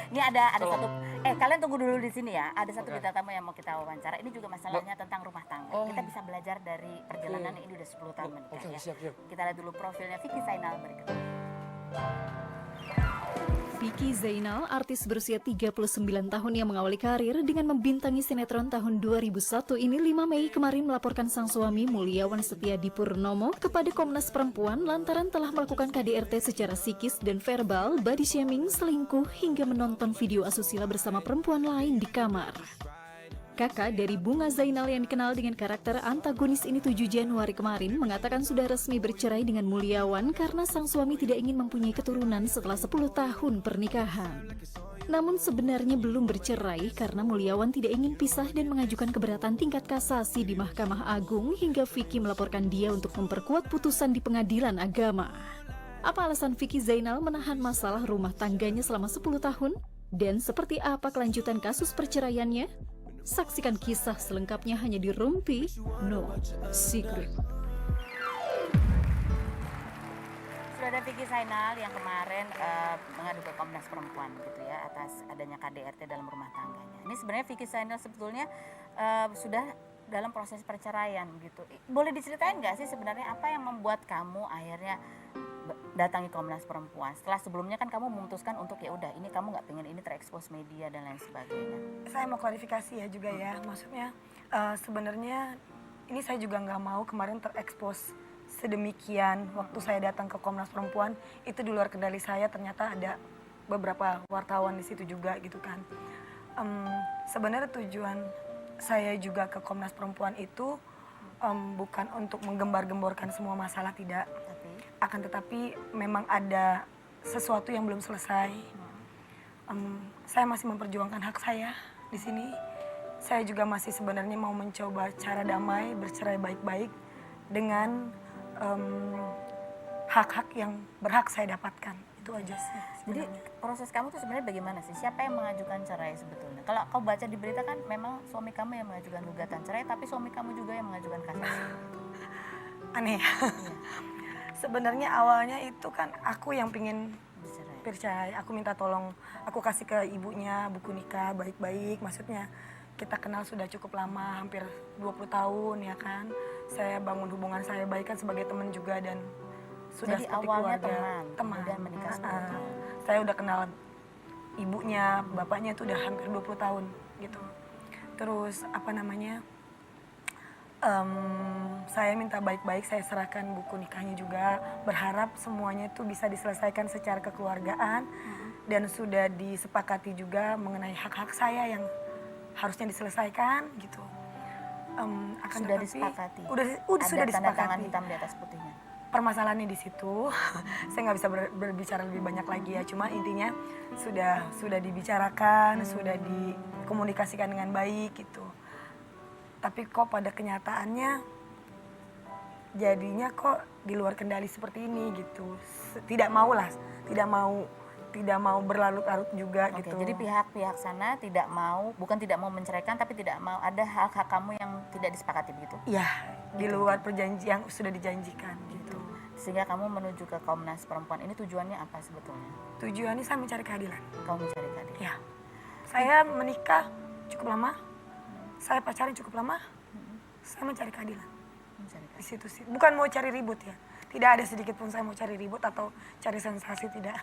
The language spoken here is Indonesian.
Ini ada satu, kalian tunggu dulu di sini ya. Ada satu bintang tamu yang mau kita wawancara. Ini juga masalahnya tentang rumah tangga. Kita bisa belajar dari perjalanan ini udah 10 tahun menikah ya. Siap. Kita lihat dulu profilnya Vicky Zainal berikut. Vicky Zainal, artis berusia 39 tahun yang mengawali karir dengan membintangi sinetron tahun 2001 ini 5 Mei kemarin melaporkan sang suami Mulyawan Setiadi Purnomo kepada Komnas Perempuan lantaran telah melakukan KDRT secara psikis dan verbal, body shaming, selingkuh, hingga menonton video asusila bersama perempuan lain di kamar. Kakak dari Bunga Zainal yang dikenal dengan karakter antagonis ini 7 Januari kemarin mengatakan sudah resmi bercerai dengan Mulyawan karena sang suami tidak ingin mempunyai keturunan setelah 10 tahun pernikahan. Namun sebenarnya belum bercerai karena Mulyawan tidak ingin pisah dan mengajukan keberatan tingkat kasasi di Mahkamah Agung hingga Vicky melaporkan dia untuk memperkuat putusan di pengadilan agama. Apa alasan Vicky Zainal menahan masalah rumah tangganya selama 10 tahun? Dan seperti apa kelanjutan kasus perceraiannya? Saksikan kisah selengkapnya hanya di Rumpi No Secret. Sudah ada Vicky Zainal yang kemarin mengadu ke Komnas Perempuan gitu ya atas adanya KDRT dalam rumah tangganya. Ini sebenarnya Vicky Zainal sebetulnya sudah dalam proses perceraian gitu. Boleh diceritain nggak sih sebenarnya apa yang membuat kamu akhirnya datangi Komnas Perempuan? Setelah sebelumnya kan kamu memutuskan untuk ya udah ini kamu nggak pengen ini terekspos media dan lain sebagainya. Saya mau klarifikasi ya juga ya, maksudnya sebenarnya ini saya juga nggak mau kemarin terekspos sedemikian. Waktu saya datang ke Komnas Perempuan itu di luar kendali saya, ternyata ada beberapa wartawan di situ juga gitu kan. Sebenarnya tujuan saya juga ke Komnas Perempuan itu bukan untuk menggembar-gemborkan semua masalah, tidak. Akan tetapi memang ada sesuatu yang belum selesai. Saya masih memperjuangkan hak saya di sini. Saya juga masih sebenarnya mau mencoba cara damai, bercerai baik-baik dengan hak-hak yang berhak saya dapatkan. Itu aja sih. Jadi proses kamu tuh sebenarnya bagaimana sih? Siapa yang mengajukan cerai sebetulnya? Kalau kau baca di berita kan memang suami kamu yang mengajukan gugatan cerai, tapi suami kamu juga yang mengajukan kasasi. Aneh ya. Sebenarnya awalnya itu kan aku yang pingin bercerai. Aku minta tolong, aku kasih ke ibunya buku nikah baik-baik. Maksudnya kita kenal sudah cukup lama, hampir 20 tahun ya kan. Saya bangun hubungan saya baik kan sebagai teman juga dan sudah jadi seperti awalnya keluarga. teman, kemudian menikah 10 tahun. Saya udah kenal ibunya, bapaknya itu udah hampir 20 tahun gitu. Terus apa namanya, saya minta baik-baik, saya serahkan buku nikahnya juga, berharap semuanya itu bisa diselesaikan secara kekeluargaan dan sudah disepakati juga mengenai hak-hak saya yang harusnya diselesaikan gitu. Akan Sudah tetapi, disepakati. sudah Ada tanda tangan disepakati. hitam di atas putihnya. Permasalahannya di situ, saya nggak bisa berbicara lebih banyak lagi ya. Cuma intinya sudah dibicarakan, sudah dikomunikasikan dengan baik gitu. Tapi kok pada kenyataannya jadinya kok di luar kendali seperti ini gitu. Tidak mau berlarut-larut juga gitu. Jadi pihak-pihak sana tidak mau, bukan tidak mau menceraikan, tapi tidak mau ada hak-hak kamu yang tidak disepakati begitu? Iya, di luar perjanjian yang sudah dijanjikan gitu. Sehingga kamu menuju ke Komnas Perempuan, ini tujuannya apa sebetulnya? Tujuannya saya mencari keadilan. Kamu mencari keadilan? Ya, saya menikah cukup lama, saya pacaran cukup lama, saya mencari keadilan. Di situ sih, bukan mau cari ribut ya. Tidak ada sedikit pun saya mau cari ribut atau cari sensasi, tidak.